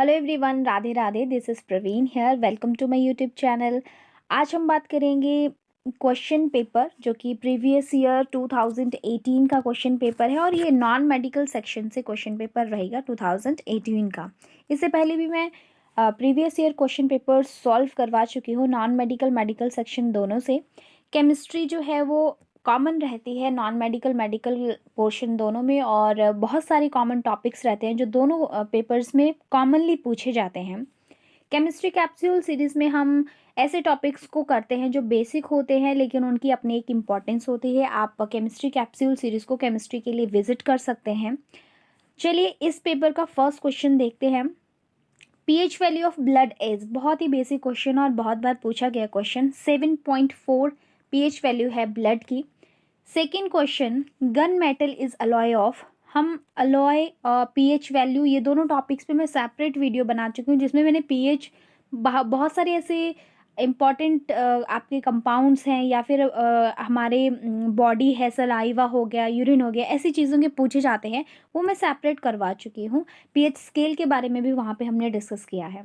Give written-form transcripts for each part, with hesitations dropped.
Hello everyone, Radhe Radhe. This is Praveen here. Welcome to my YouTube channel. आज हम बात करेंगे क्वेश्चन पेपर जो कि प्रीवियस ईयर 2018 का क्वेश्चन पेपर है और ये नॉन मेडिकल सेक्शन से क्वेश्चन पेपर रहेगा 2018 का। इससे पहले भी मैं previous year question paper solve करवा चुकी हूँ नॉन मेडिकल मेडिकल सेक्शन दोनों से। केमिस्ट्री जो है वो कॉमन रहती है नॉन मेडिकल मेडिकल पोर्शन दोनों में, और बहुत सारे कॉमन टॉपिक्स रहते हैं जो दोनों पेपर्स में कॉमनली पूछे जाते हैं। केमिस्ट्री कैप्सूल सीरीज़ में हम ऐसे टॉपिक्स को करते हैं जो बेसिक होते हैं लेकिन उनकी अपनी एक इम्पॉर्टेंस होती है। आप केमिस्ट्री कैप्सूल सीरीज़ को केमिस्ट्री के लिए विजिट कर सकते हैं। चलिए इस पेपर का फर्स्ट क्वेश्चन देखते हैं। PH value of blood is, बहुत ही बेसिक क्वेश्चन और बहुत बार पूछा गया क्वेश्चन। 7.4 पीएच वैल्यू है ब्लड की। Second question, gun metal is alloy of. हम अलॉय पीएच वैल्यू ये दोनों टॉपिक्स पे मैं सेपरेट वीडियो बना चुकी हूँ जिसमें मैंने पीएच बहुत सारे ऐसे इम्पॉर्टेंट आपके कंपाउंड्स हैं या फिर हमारे बॉडी है, सलाइवा हो गया, यूरिन हो गया, ऐसी चीज़ों के पूछे जाते हैं, वो मैं सेपरेट करवा चुकी हूँ। पीएच स्केल के बारे में भी वहाँ पे हमने डिस्कस किया है।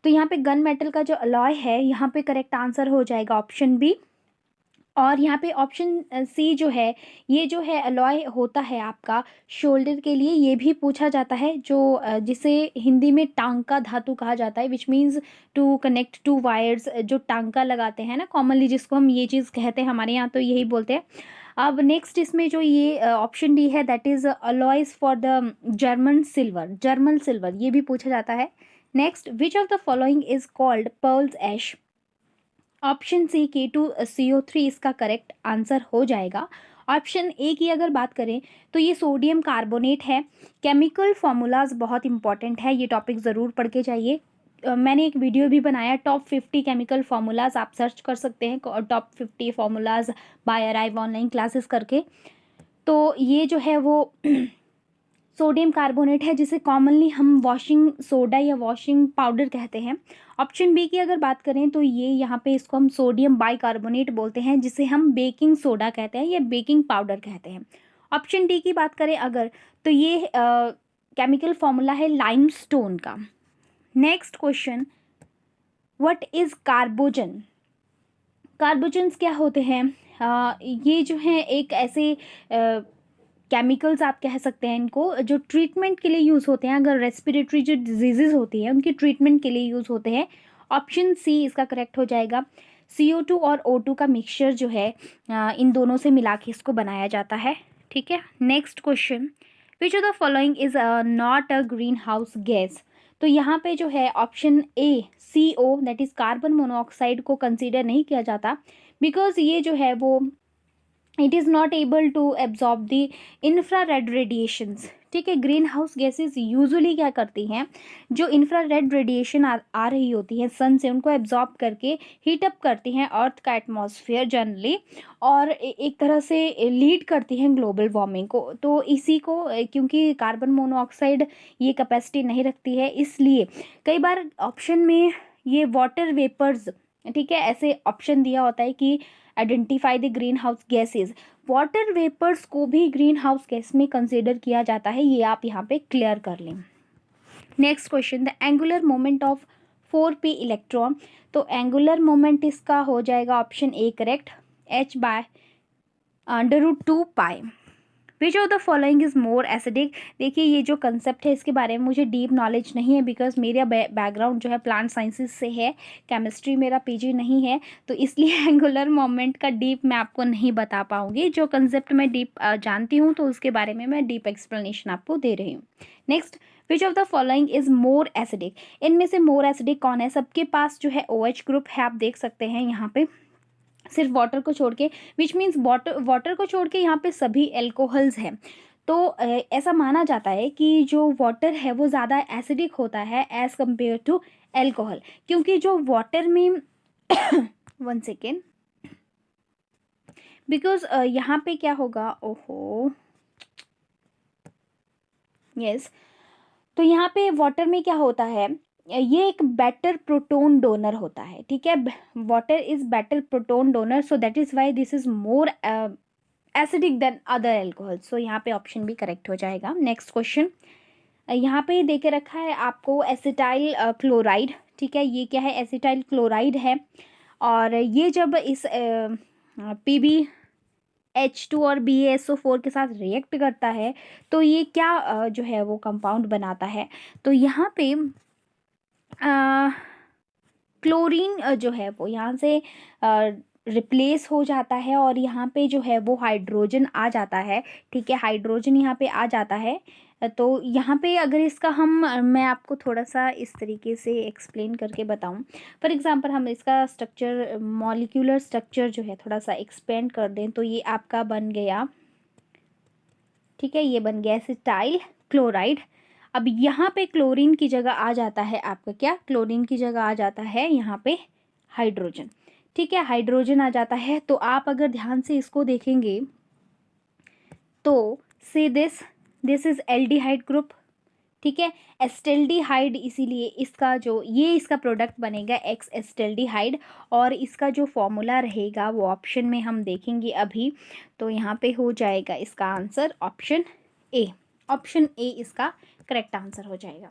तो यहाँ पे गन मेटल का जो अलॉय है, यहाँ पे करेक्ट आंसर हो जाएगा ऑप्शन बी। और यहाँ पे ऑप्शन सी जो है, ये जो है अलॉय होता है आपका शोल्डर के लिए, ये भी पूछा जाता है, जो जिसे हिंदी में टांका धातु कहा जाता है, which means to connect two wires, जो टांका लगाते हैं ना कॉमनली, जिसको हम ये चीज़ कहते हैं, हमारे यहाँ तो यही बोलते हैं। अब नेक्स्ट इसमें जो ये ऑप्शन डी है, that is alloys for the German silver, ये भी पूछा जाता है। Next, which of the following is called pearls ash. Option C K2CO3 इसका करेक्ट आंसर हो जाएगा। ऑप्शन ए की अगर बात करें तो ये सोडियम कार्बोनेट है। केमिकल फार्मूलाज बहुत इंपॉर्टेंट है, ये टॉपिक ज़रूर पढ़ के जाइए। मैंने एक वीडियो भी बनाया, टॉप 50 केमिकल फार्मूलाज, आप सर्च कर सकते हैं top 50 formulas by arrive online classes करके। तो ये जो है वो सोडियम कार्बोनेट है, जिसे कॉमनली हम वॉशिंग सोडा या वॉशिंग पाउडर कहते हैं। ऑप्शन बी की अगर बात करें तो ये यहाँ पे इसको हम सोडियम बाइकार्बोनेट बोलते हैं, जिसे हम बेकिंग सोडा कहते हैं या बेकिंग पाउडर कहते हैं। ऑप्शन डी की बात करें अगर, तो ये केमिकल फॉर्मूला है लाइमस्टोन का। Next question, what is carbogen. Carbogens क्या होते हैं? ये जो है एक ऐसे केमिकल्स आप कह सकते हैं इनको, जो ट्रीटमेंट के लिए यूज़ होते हैं, अगर रेस्पिरेटरी जो डिजीज़ होती हैं उनकी ट्रीटमेंट के लिए यूज़ होते हैं। ऑप्शन सी इसका करेक्ट हो जाएगा। CO2 और O2 का मिक्सचर जो है इन दोनों से मिला के इसको बनाया जाता है। ठीक है। Next question, which of the following is not a greenhouse gas. तो यहाँ पे जो है option A CO, that is carbon monoxide, को कंसीडर नहीं किया जाता, बिकॉज ये जो है वो it is not able to absorb the infrared radiations. ठीक है। ग्रीन हाउस गैसेज यूजुअली क्या करती हैं, जो इंफ्रारेड रेडिएशन आ रही होती है सन से, उनको एब्जॉर्ब करके हीट अप करती हैं अर्थ का एटमॉस्फेयर जनरली, और एक तरह से लीड करती हैं ग्लोबल वार्मिंग को। तो इसी को क्योंकि कार्बन मोनोऑक्साइड ये कैपेसिटी नहीं रखती है, इसलिए कई बार ऑप्शन में ये वाटर वेपर्स, ठीक है, ऐसे ऑप्शन दिया होता है कि identify the greenhouse gases. Water vapours को भी ग्रीन हाउस गैस में कंसिडर किया जाता है, ये आप यहाँ पे क्लियर कर लें। Next question, the angular moment of 4p electron. तो एंगुलर मोमेंट इसका हो जाएगा option A correct, h/√2π। Which of the following is more acidic. देखिए ये जो कंसेप्ट है इसके बारे में मुझे डीप नॉलेज नहीं है, बिकॉज मेरा बैकग्राउंड जो है प्लांट साइंसेस से है, केमिस्ट्री मेरा PG नहीं है, तो इसलिए एंगुलर मोमेंट का डीप मैं आपको नहीं बता पाऊंगी। जो कंसेप्ट मैं डीप जानती हूँ तो उसके बारे में मैं डीप एक्सप्लेनेशन आपको दे रही हूँ। Next, which of the following is more acidic. इनमें से मोर एसिडिक कौन है? सबके पास जो है OH ग्रुप है, आप देख सकते हैं यहाँ पे, सिर्फ वाटर को छोड़ के, विच मीन्स वाटर को छोड़ के यहाँ पे सभी एल्कोहल्स हैं। तो ऐसा माना जाता है कि जो वाटर है वो ज़्यादा एसिडिक होता है एज़ कम्पेयर टू एल्कोहल, क्योंकि जो वाटर में वन सेकेंड, बिकॉज यहाँ पे क्या होगा, ओहो यस, तो यहाँ पे वाटर में क्या होता है, ये एक बेटर प्रोटोन डोनर होता है। ठीक है, water is better proton donor, so that is why this is more acidic than other alcohol. So यहाँ पे ऑप्शन भी करेक्ट हो जाएगा। नेक्स्ट क्वेश्चन, यहाँ पे दे के रखा है आपको एसिटाइल क्लोराइड, ठीक है। ये क्या है, एसिटाइल क्लोराइड है। और ये जब इस PbH2 और BaSO4 के साथ रिएक्ट करता है तो ये क्या जो है वो कंपाउंड बनाता है। तो यहाँ पे क्लोरीन जो है वो यहाँ से रिप्लेस हो जाता है और यहाँ पे जो है वो हाइड्रोजन आ जाता है, ठीक है। हाइड्रोजन यहाँ पे आ जाता है। तो यहाँ पे अगर इसका मैं आपको थोड़ा सा इस तरीके से एक्सप्लेन करके बताऊँ, फॉर एग्जांपल हम इसका स्ट्रक्चर, मॉलिक्यूलर स्ट्रक्चर जो है थोड़ा सा एक्सपेंड कर दें तो ये आपका बन गया, ठीक है, ये बन गया एसिटाइल क्लोराइड। अब यहाँ पे क्लोरीन की जगह आ जाता है आपका क्या, क्लोरीन की जगह आ जाता है यहाँ पे हाइड्रोजन, ठीक है। हाइड्रोजन आ जाता है। तो आप अगर ध्यान से इसको देखेंगे तो से दिस इज एल्डिहाइड ग्रुप, ठीक है। एस्टेल्डिहाइड, इसीलिए इसका जो ये इसका प्रोडक्ट बनेगा एक्स एस्टेल्डिहाइड। और इसका जो फॉर्मूला रहेगा वो ऑप्शन में हम देखेंगे अभी। तो यहाँ पे हो जाएगा इसका answer option A. Option A इसका करेक्ट आंसर हो जाएगा।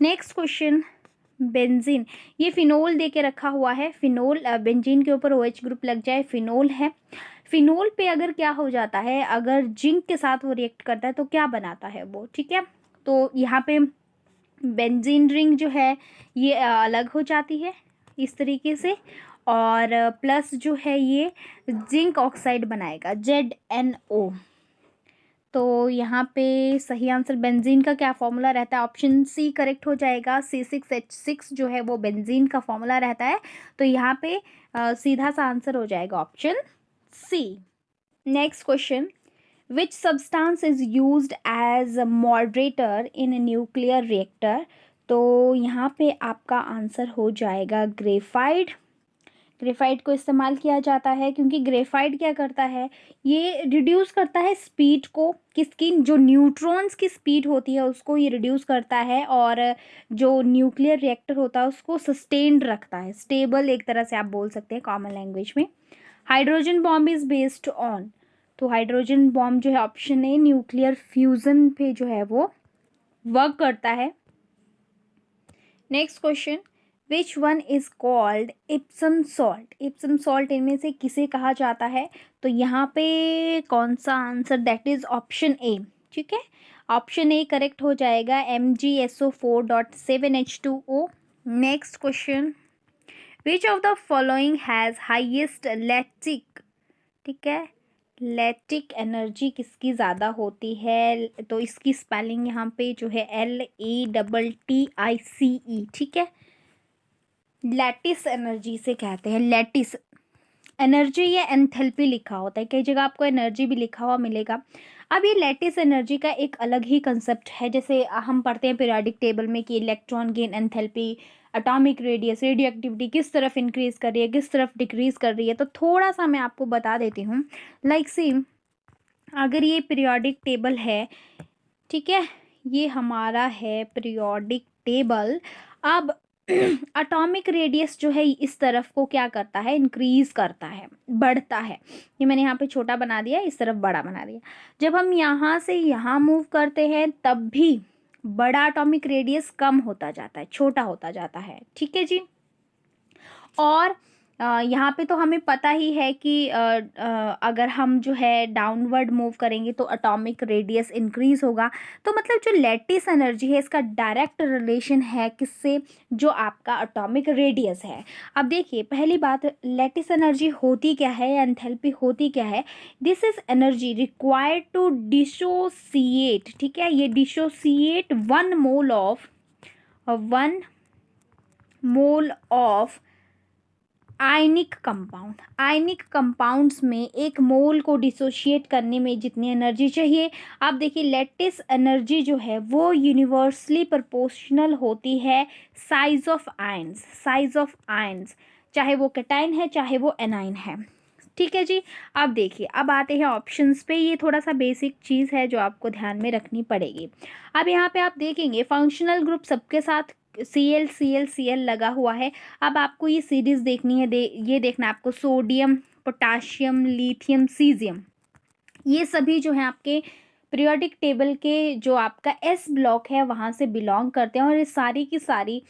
Next question, benzene. ये फिनोल दे के रखा हुआ है। फिनोल, बेंजीन के ऊपर OH ग्रुप लग जाए, फिनोल है। फिनोल पे अगर क्या हो जाता है, अगर जिंक के साथ वो रिएक्ट करता है तो क्या बनाता है वो, ठीक है। तो यहाँ पे बेंजीन रिंग जो है ये अलग हो जाती है इस तरीके से, और प्लस जो है ये जिंक ऑक्साइड बनाएगा, ZnO। तो यहाँ पे सही आंसर बेंजीन का क्या फॉर्मूला रहता है, ऑप्शन सी करेक्ट हो जाएगा। C6H6 जो है वो बेंजीन का फॉर्मूला रहता है। तो यहाँ पे सीधा सा आंसर हो जाएगा option C. Next question, which substance is used as a moderator in a nuclear reactor. तो यहाँ पे आपका आंसर हो जाएगा ग्रेफाइट। ग्रेफाइट को इस्तेमाल किया जाता है क्योंकि ग्रेफाइट क्या करता है, ये रिड्यूस करता है स्पीड को, किसकी, जो न्यूट्रॉन्स की स्पीड होती है उसको ये रिड्यूस करता है। और जो न्यूक्लियर रिएक्टर होता है उसको सस्टेन्ड रखता है, स्टेबल एक तरह से आप बोल सकते हैं कॉमन लैंग्वेज में। Hydrogen bomb is based on, तो हाइड्रोजन बॉम्ब जो है ऑप्शन ए न्यूक्लियर फ्यूजन पे जो है वो वर्क करता है। Next question, which one is called Epsom salt. Epsom salt इनमें से किसे कहा जाता है। तो यहाँ पे कौन सा answer, that is option A, ठीक है। ऑप्शन ए करेक्ट हो जाएगा, MgSO4.7H2O। Next question, which of the following has highest lactic, ठीक है, लैक्टिक एनर्जी किसकी ज़्यादा होती है। तो इसकी स्पेलिंग यहाँ पे जो है LATTICE, ठीक है। लैटिस एनर्जी से कहते हैं, लैटिस एनर्जी या एंथैल्पी लिखा होता है, कई जगह आपको एनर्जी भी लिखा हुआ मिलेगा। अब ये लैटिस एनर्जी का एक अलग ही कंसेप्ट है, जैसे हम पढ़ते हैं पीरियोडिक टेबल में कि electron gain, enthalpy, atomic radius, radio activity किस तरफ इंक्रीज कर रही है, किस तरफ डिक्रीज कर रही है। तो थोड़ा सा मैं आपको बता देती हूँ। लाइक सी, अगर ये पीरियोडिक टेबल है, ठीक है, ये हमारा है पीरियोडिक टेबल। अब एटॉमिक रेडियस जो है इस तरफ को क्या करता है, इंक्रीज करता है, बढ़ता है। ये मैंने यहाँ पे छोटा बना दिया, इस तरफ बड़ा बना दिया। जब हम यहाँ से यहाँ मूव करते हैं तब भी बड़ा एटॉमिक रेडियस कम होता जाता है, छोटा होता जाता है, ठीक है जी। और यहाँ पे तो हमें पता ही है कि अगर हम जो है डाउनवर्ड मूव करेंगे तो एटॉमिक रेडियस इंक्रीज होगा। तो मतलब जो लैटिस एनर्जी है इसका डायरेक्ट रिलेशन है किससे, जो आपका एटॉमिक रेडियस है। अब देखिए पहली बात, लैटिस एनर्जी होती क्या है, एंथैल्पी होती क्या है। This is energy required to dissociate, ठीक है, ये dissociate 1 mole of ionic compound. Ionic compounds में 1 मोल को डिसोशिएट करने में जितनी एनर्जी चाहिए, आप देखिए लैटिस एनर्जी जो है वो यूनिवर्सली प्रोपोर्शनल होती है साइज ऑफ आयंस, चाहे वो कैटाइन है चाहे वो एनाइन है, ठीक है जी। अब देखिए, अब आते हैं ऑप्शंस पे। ये थोड़ा सा बेसिक चीज़ है जो आपको ध्यान में रखनी पड़ेगी। अब यहाँ पे आप देखेंगे फंक्शनल ग्रुप सबके साथ Cl लगा हुआ है। अब आपको ये सीरीज देखनी है, ये देखना है आपको, सोडियम, पोटाशियम, लिथियम, सीजियम, ये सभी जो है आपके पीरियोडिक टेबल के जो आपका एस ब्लॉक है वहाँ से बिलोंग करते हैं, और ये सारी की सारी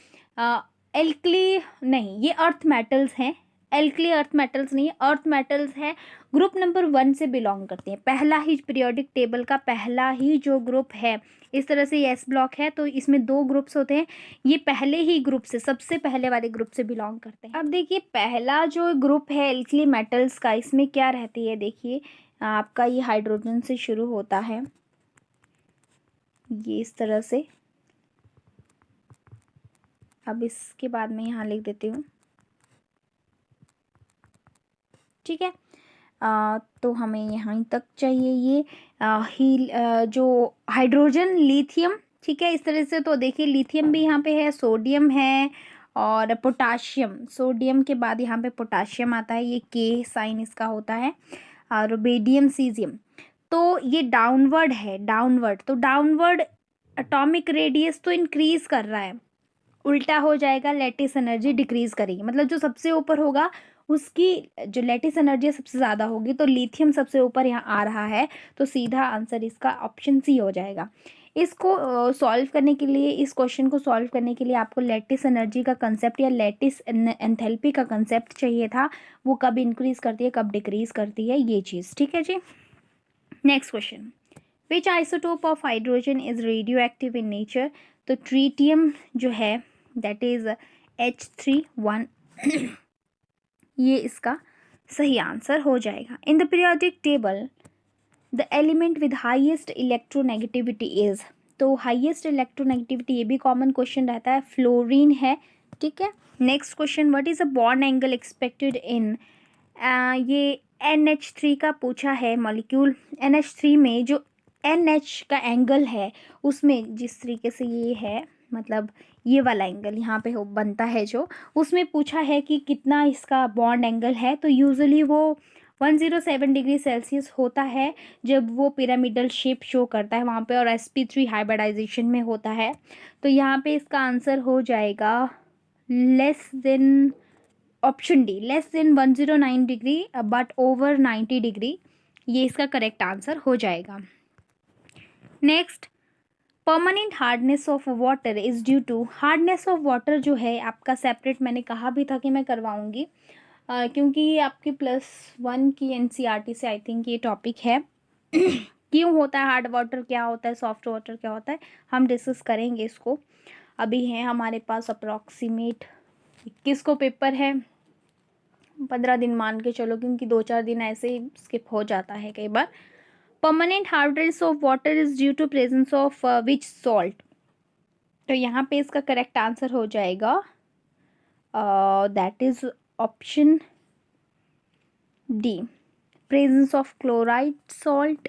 एल्कली नहीं, ये अर्थ मेटल्स हैं, एल्कली अर्थ मेटल्स नहीं, अर्थ मेटल्स हैं, ग्रुप नंबर 1 से बिलोंग करते हैं। पहला ही पीरियोडिक टेबल का पहला ही जो ग्रुप है, इस तरह से ये एस ब्लॉक है तो इसमें 2 ग्रुप्स होते हैं, ये पहले ही ग्रुप से, सबसे पहले वाले ग्रुप से बिलोंग करते हैं। अब देखिए पहला जो ग्रुप है एल्कली मेटल्स का, इसमें क्या रहती है, देखिए आपका ये हाइड्रोजन से शुरू होता है, ये इस तरह से। अब इसके बाद मैं यहाँ लिख देती हूँ, ठीक है। तो हमें यहाँ तक चाहिए ये जो हाइड्रोजन लिथियम, ठीक है, इस तरह से। तो देखिए लिथियम भी यहाँ पे है, सोडियम है और पोटाशियम, सोडियम के बाद यहाँ पे पोटाशियम आता है, ये के साइन इसका होता है, और बेडियम सीजियम। तो ये डाउनवर्ड है, डाउनवर्ड, तो डाउनवर्ड एटॉमिक रेडियस तो इंक्रीज कर रहा है, उल्टा हो जाएगा, लैटिस एनर्जी डिक्रीज करेगी, मतलब जो सबसे ऊपर होगा उसकी जो लैटिस एनर्जी है सबसे ज़्यादा होगी। तो लिथियम सबसे ऊपर यहाँ आ रहा है, तो सीधा आंसर इसका ऑप्शन सी हो जाएगा। इसको सॉल्व करने के लिए, इस क्वेश्चन को सॉल्व करने के लिए आपको लैटिस एनर्जी का कंसेप्ट या लैटिस एंथैल्पी का कंसेप्ट चाहिए था, वो कब इंक्रीज करती है कब डिक्रीज करती है, ये चीज़, ठीक है जी। Next question, which isotope of hydrogen is radioactive in nature. तो ट्रीटियम जो है दैट इज H31 ये इसका सही आंसर हो जाएगा। In the periodic table the element with highest electronegativity is, तो हाईएस्ट इलेक्ट्रोनेगेटिविटी, ये भी कॉमन क्वेश्चन रहता है, फ्लोरीन है, ठीक है। Next question, what is a bond angle expected in, ये NH3 का पूछा है मॉलिक्यूल। NH3 में जो NH का एंगल है उसमें जिस तरीके से ये है, मतलब ये वाला एंगल यहाँ पे हो बनता है जो, उसमें पूछा है कि कितना इसका बॉन्ड एंगल है। तो यूजुअली वो 107 डिग्री सेल्सियस होता है जब वो पिरामिडल शेप शो करता है वहाँ पे, और sp3 हाइब्रिडाइजेशन में होता है। तो यहाँ पे इसका आंसर हो जाएगा less than, option D, less than 109 degree but over 90 degree, ये इसका करेक्ट आंसर हो जाएगा। Next, permanent hardness of water is due to, hardness of water जो है आपका सेपरेट मैंने कहा भी था कि मैं करवाऊंगी, क्योंकि ये आपकी +1 की NCERT से आई थिंक ये टॉपिक है। क्यों होता है हार्ड वाटर, क्या होता है सॉफ्ट वाटर, क्या होता है, हम डिस्कस करेंगे इसको। अभी है हमारे पास अप्रॉक्सीमेट 21 को पेपर है, 15 दिन मान के चलो, क्योंकि 2-4 दिन ऐसे ही स्किप हो जाता है कई बार। Permanent hardness of water is due to presence of which salt, तो यहाँ पे इसका करेक्ट आंसर हो जाएगा that is option D, presence of chloride salt,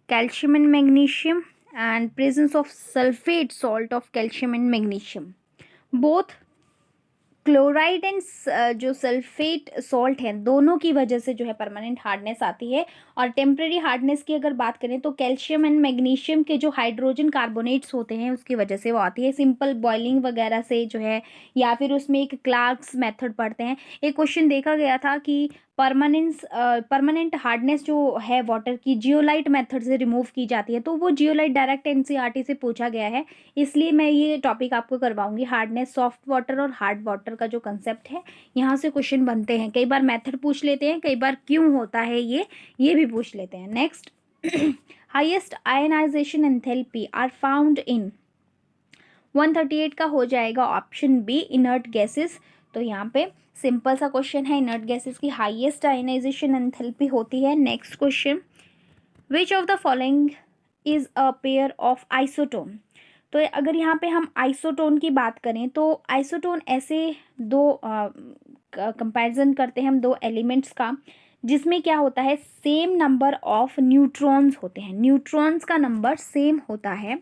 calcium and magnesium, and presence of sulfate salt of calcium and magnesium, both chloride and जो sulphate salt है दोनों की वजह से जो है परमानेंट हार्डनेस आती है। और टेम्परेरी हार्डनेस की अगर बात करें तो कैल्शियम एंड मैग्नीशियम के जो हाइड्रोजन कार्बोनेट्स होते हैं उसकी वजह से वो आती है, सिंपल बॉइलिंग वगैरह से जो है, या फिर उसमें एक क्लार्क्स मेथड पढ़ते हैं। एक क्वेश्चन देखा गया था कि परमानेंट हार्डनेस जो है वाटर की जियोलाइट मेथड से रिमूव की जाती है, तो वो जियोलाइट डायरेक्ट NCERT से पूछा गया है, इसलिए मैं ये टॉपिक आपको करवाऊंगी। हार्डनेस सॉफ्ट वाटर और हार्ड वाटर का जो कंसेप्ट है, यहाँ से क्वेश्चन बनते हैं, कई बार मेथड पूछ लेते हैं, कई बार क्यों होता है ये भी पूछ लेते हैं। Next, highest ionization enthalpy are found in, 138 का हो जाएगा ऑप्शन बी, इनर्ट गैसेस। तो यहाँ पे सिंपल सा क्वेश्चन है, इनर्ट गैसेस की हाईएस्ट आयनाइजेशन एंथैल्पी होती है। Next question, which of the following is a pair of isotone. तो अगर यहाँ पे हम आइसोटोन की बात करें तो आइसोटोन ऐसे दो कंपैरिजन करते हैं हम दो एलिमेंट्स का, जिसमें क्या होता है सेम नंबर ऑफ न्यूट्रॉन्स होते हैं, न्यूट्रॉन्स का नंबर सेम होता है।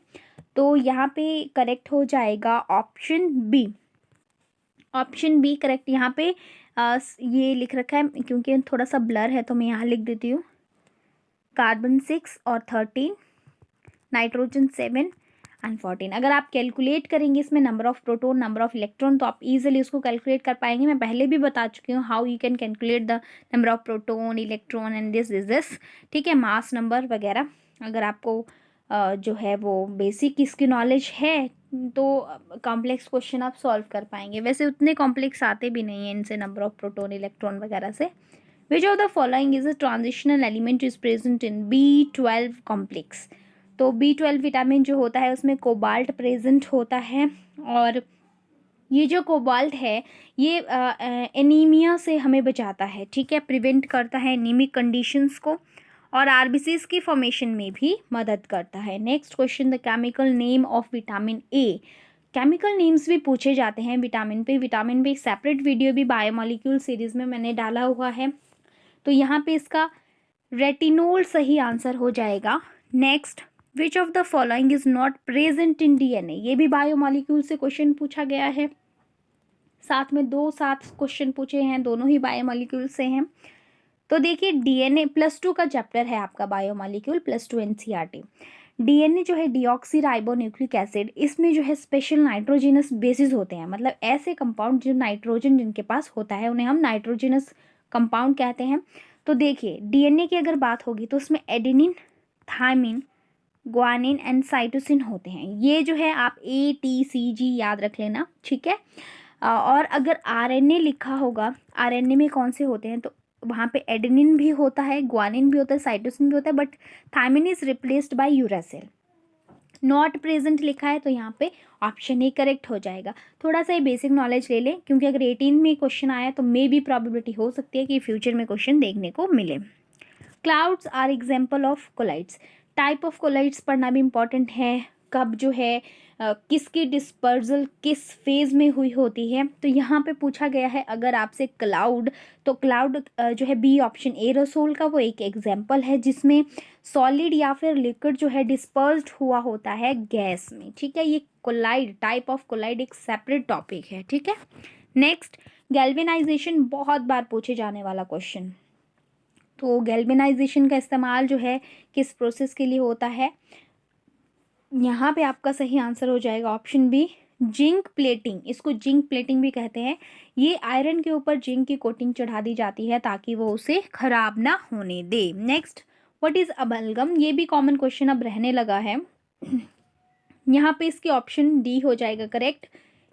तो यहाँ पे करेक्ट हो जाएगा option B, option B correct. यहाँ पे ये लिख रखा है, क्योंकि थोड़ा सा ब्लर है तो मैं यहाँ लिख देती हूँ, कार्बन 6 और 13, नाइट्रोजन 7 एंड 14। अगर आप कैलकुलेट करेंगे इसमें number of proton number of electron तो आप इजीली उसको कैलकुलेट कर पाएंगे। मैं पहले भी बता चुकी हूँ how you can calculate the number of proton electron and this, ठीक है, मास नंबर वगैरह। अगर आपको जो है वो बेसिक इसकी नॉलेज है तो कॉम्प्लेक्स क्वेश्चन आप सॉल्व कर पाएंगे। वैसे उतने कॉम्प्लेक्स आते भी नहीं हैं इनसे, नंबर ऑफ प्रोटॉन इलेक्ट्रॉन वगैरह से। विच of the following is a transitional element is present in B12 complex. तो B12 विटामिन जो होता है उसमें कोबाल्ट प्रेजेंट होता है, और ये जो कोबाल्ट है ये एनीमिया से हमें बचाता है, ठीक है, प्रिवेंट करता है एनीमिक कंडीशंस को, और आरबीसीज की फॉर्मेशन में भी मदद करता है। Next question, the chemical name of vitamin A. Chemical names भी पूछे जाते हैं विटामिन पे। विटामिन पे एक सेपरेट वीडियो भी बायोमोलिक्यूल सीरीज में मैंने डाला हुआ है। तो यहाँ पे इसका रेटिनोल सही आंसर हो जाएगा। Next, which of the following is not present in DNA. ये भी बायोमोलिक्यूल से क्वेश्चन पूछा गया है। साथ में दो साथ क्वेश्चन पूछे हैं, दोनों ही बायोमोलिक्यूल से हैं। तो देखिए डीएनए +2 का चैप्टर है आपका बायोमोलिक्यूल +2 एनसीईआरटी। डीएनए जो है डीऑक्सी राइबो न्यूक्लिक एसिड, इसमें जो है स्पेशल नाइट्रोजिनस बेसिस होते हैं, मतलब ऐसे कंपाउंड जो नाइट्रोजन जिनके पास होता है उन्हें हम नाइट्रोजिनस कंपाउंड कहते हैं। तो देखिए डीएनए की अगर बात होगी तो उसमें adenine, thymine, guanine and cytosine होते हैं। ये जो है आप ATCG याद रख लेना, ठीक है। और अगर आरएनए लिखा होगा, आरएनए में कौन से होते हैं, तो वहाँ पे एडेनिन भी होता है, ग्वानिन भी होता है, साइटोसिन भी होता है, but thymine is replaced by uracil. Not present लिखा है तो यहाँ पे ऑप्शन ए करेक्ट हो जाएगा। थोड़ा सा ये बेसिक नॉलेज ले लें, क्योंकि अगर 18 में क्वेश्चन आया तो मे बी प्रॉबिलिटी हो सकती है कि फ्यूचर में क्वेश्चन देखने को मिले। Clouds are example of colloids. Type of colloids पढ़ना भी इम्पॉर्टेंट है, कब जो है किसकी डिस्पर्जल किस फेज में हुई होती है। तो यहाँ पे पूछा गया है अगर आपसे क्लाउड, तो क्लाउड जो है बी ऑप्शन एरोसोल का वो एक एग्जाम्पल है जिसमें सॉलिड या फिर लिक्विड जो है डिस्पर्स्ड हुआ होता है गैस में, ठीक है। ये कोलाइड, टाइप ऑफ कोलाइड एक सेपरेट टॉपिक है, ठीक है। नेक्स्ट, गैल्वेनाइजेशन, बहुत बार पूछे जाने वाला क्वेश्चन। तो गैल्वेनाइजेशन का इस्तेमाल जो है किस प्रोसेस के लिए होता है, यहाँ पे आपका सही आंसर हो जाएगा ऑप्शन बी, जिंक प्लेटिंग। इसको जिंक प्लेटिंग भी कहते हैं। ये आयरन के ऊपर जिंक की कोटिंग चढ़ा दी जाती है ताकि वो उसे खराब ना होने दे। Next, what is amalgam. ये भी कॉमन क्वेश्चन अब रहने लगा है। यहाँ पे इसकी ऑप्शन डी हो जाएगा करेक्ट।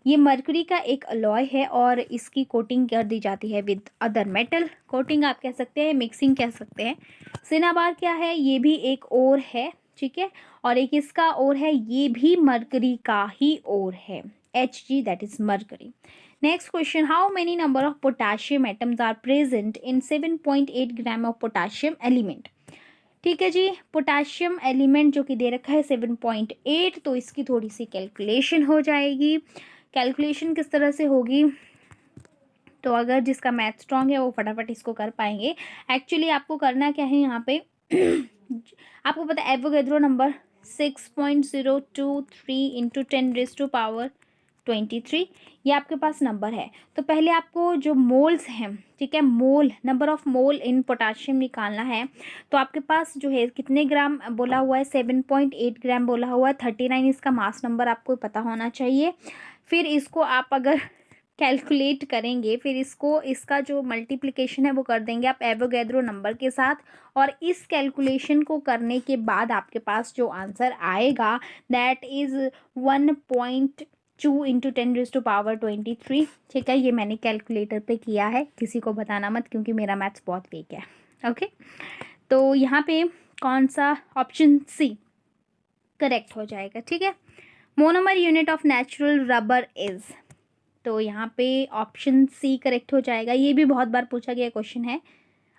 ये मरकरी का एक अलॉय है और इसकी कोटिंग कर दी जाती है विद अदर मेटल। कोटिंग आप कह सकते हैं, मिक्सिंग कह सकते हैं। सिनाबार क्या है, ये भी एक और है, ठीक है, और एक इसका और है, ये भी मरकरी का ही और है, Hg, that is mercury. Next question, how many number of potassium atoms are present in 7.8 gram of potassium element. ठीक है जी, पोटाशियम एलिमेंट जो कि दे रखा है 7.8, तो इसकी थोड़ी सी कैलकुलेशन हो जाएगी। कैलकुलेशन किस तरह से होगी, तो अगर जिसका मैथ स्ट्रॉन्ग है वो फटाफट इसको कर पाएंगे। एक्चुअली आपको करना क्या है यहाँ पे आपको पता है एवोगैड्रो नंबर 6.023 इंटू 10⁻23, ये आपके पास नंबर है। तो पहले आपको जो मोल्स हैं, ठीक है, mole, number of mole in potassium निकालना है। तो आपके पास जो है कितने ग्राम बोला हुआ है, 7.8 ग्राम बोला हुआ है, 39 इसका मास नंबर आपको पता होना चाहिए। फिर इसको आप अगर कैलकुलेट करेंगे, फिर इसको, इसका जो मल्टीप्लिकेशन है वो कर देंगे आप एवोगैड्रो नंबर के साथ, और इस कैलकुलेशन को करने के बाद आपके पास जो आंसर आएगा दैट इज़ 1.2 इंटू 10⁻23, ठीक है। ये मैंने कैलकुलेटर पे किया है, किसी को बताना मत क्योंकि मेरा मैथ्स बहुत वीक है, ओके। तो यहाँ पे कौन सा, ऑप्शन सी करेक्ट हो जाएगा, ठीक है। Monomer unit of natural rubber is, तो यहाँ पे ऑप्शन सी करेक्ट हो जाएगा। ये भी बहुत बार पूछा गया क्वेश्चन है,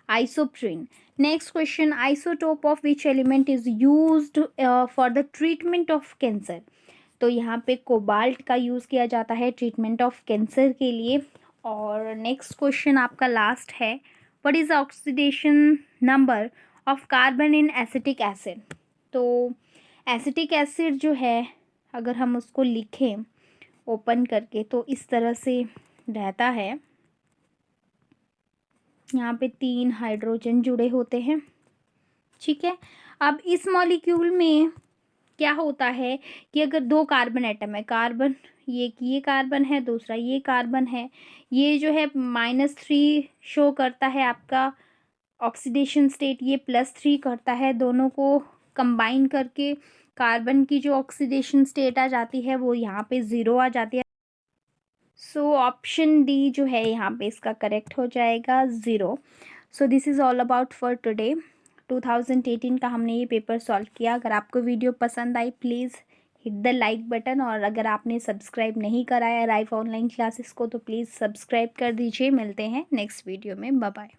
isoprene. Next question, isotope of which element is used for the treatment of cancer. तो यहाँ पे कोबाल्ट का यूज़ किया जाता है ट्रीटमेंट ऑफ कैंसर के लिए। और नेक्स्ट क्वेश्चन आपका लास्ट है, what is oxidation number of carbon in acetic acid. तो एसिटिक एसिड जो है अगर हम उसको लिखें ओपन करके तो इस तरह से रहता है, यहाँ पे 3 हाइड्रोजन जुड़े होते हैं, ठीक है। अब इस मॉलिक्यूल में क्या होता है कि अगर 2 कार्बन एटम है, कार्बन, ये कार्बन है, दूसरा ये कार्बन है, ये जो है -3 शो करता है आपका ऑक्सीडेशन स्टेट, ये +3 करता है, दोनों को कंबाइन करके कार्बन की जो ऑक्सीडेशन स्टेट आ जाती है वो यहाँ पे 0 आ जाती है। सो ऑप्शन डी जो है यहाँ पे इसका करेक्ट हो जाएगा 0। So this is all about for today. 2018 का हमने ये पेपर सॉल्व किया। अगर आपको वीडियो पसंद आई please hit the like button, और अगर आपने सब्सक्राइब नहीं करा है राइफ ऑनलाइन क्लासेस को तो प्लीज़ सब्सक्राइब कर दीजिए। मिलते हैं नेक्स्ट वीडियो में। Bye bye.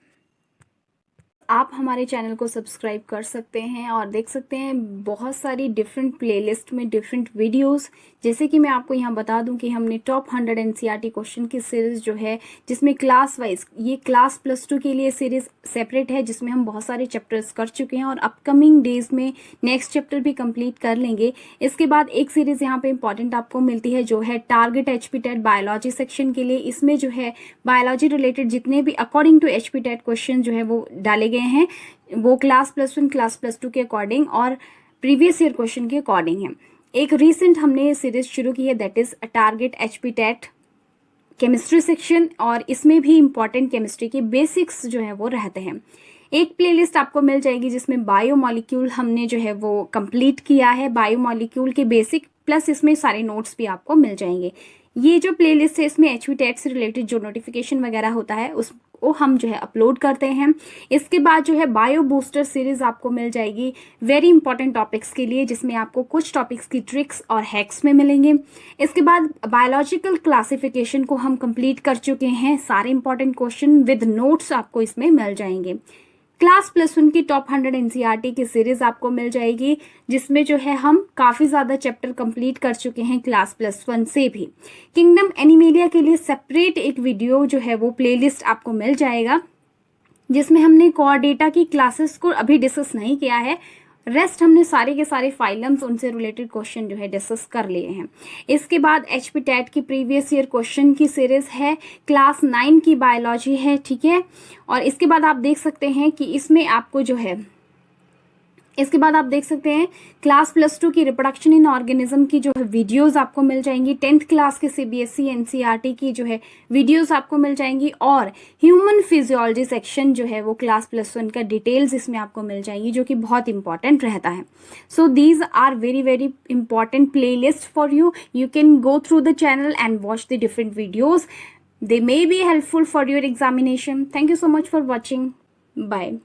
आप हमारे चैनल को सब्सक्राइब कर सकते हैं और देख सकते हैं बहुत सारी डिफरेंट प्लेलिस्ट में डिफरेंट वीडियोस। जैसे कि मैं आपको यहाँ बता दूं कि हमने टॉप 100 एनसीईआरटी क्वेश्चन की सीरीज़ जो है, जिसमें क्लास वाइज, ये क्लास +2 के लिए सीरीज़ सेपरेट है जिसमें हम बहुत सारे चैप्टर्स कर चुके हैं और अपकमिंग डेज में नेक्स्ट चैप्टर भी कंप्लीट कर लेंगे। इसके बाद एक सीरीज़ यहाँ पे इंपॉर्टेंट आपको मिलती है जो है टारगेट HPTET बायोलॉजी सेक्शन के लिए। इसमें जो है बायोलॉजी रिलेटेड जितने भी अकॉर्डिंग टू HPTET क्वेश्चन जो है वो डाले गए हैं, वो क्लास +1 क्लास +2 के अकॉर्डिंग और प्रीवियस ईयर क्वेश्चन के अकॉर्डिंग है। एक रीसेंट हमने ये सीरीज शुरू की है that is target HPTET chemistry section, और इसमें भी इंपॉर्टेंट केमिस्ट्री के बेसिक्स जो है वो रहते हैं। एक प्लेलिस्ट आपको मिल जाएगी जिसमें बायोमॉलिक्यूल हमने जो है वो कंप्लीट किया है, बायोमॉलिक्यूल के बेसिक प्लस इसमें सारे नोट्स भी आपको मिल जाएंगे। ये जो प्लेलिस्ट है इसमें HPTET से रिलेटेड जो नोटिफिकेशन वगैरह होता है उसको हम जो है अपलोड करते हैं। इसके बाद जो है बायो बूस्टर सीरीज आपको मिल जाएगी वेरी इंपॉर्टेंट टॉपिक्स के लिए, जिसमें आपको कुछ टॉपिक्स की ट्रिक्स और हैक्स में मिलेंगे। इसके बाद बायोलॉजिकल क्लासिफिकेशन को हम कंप्लीट कर चुके हैं, सारे इंपॉर्टेंट क्वेश्चन विद नोट्स आपको इसमें मिल जाएंगे। क्लास +1 की टॉप 100 एनसीईआरटी की सीरीज आपको मिल जाएगी जिसमें जो है हम काफ़ी ज़्यादा चैप्टर कंप्लीट कर चुके हैं क्लास +1 से भी। किंगडम एनिमेलिया के लिए सेपरेट एक वीडियो जो है वो प्लेलिस्ट आपको मिल जाएगा जिसमें हमने कोर डेटा की क्लासेस को अभी डिस्कस नहीं किया है, रेस्ट हमने सारे के सारे फाइलम्स उनसे रिलेटेड क्वेश्चन जो है डिस्कस कर लिए हैं। इसके बाद HPTET की प्रीवियस ईयर क्वेश्चन की सीरीज है, क्लास 9 की बायोलॉजी है, ठीक है। और इसके बाद आप देख सकते हैं कि इसमें आपको जो है इसके बाद आप देख सकते हैं क्लास +2 की रिप्रोडक्शन इन ऑर्गेनिज्म की जो है वीडियोस आपको मिल जाएंगी। 10th क्लास के CBSE NCERT की जो है वीडियोस आपको मिल जाएंगी, और ह्यूमन फिजियोलॉजी सेक्शन जो है वो क्लास +1 का डिटेल्स इसमें आपको मिल जाएंगी जो कि बहुत इंपॉर्टेंट रहता है। So these are very very important play list for you. You can go through the channel and watch the different videos. They may be helpful for your examination. Thank you so much for watching. Bye.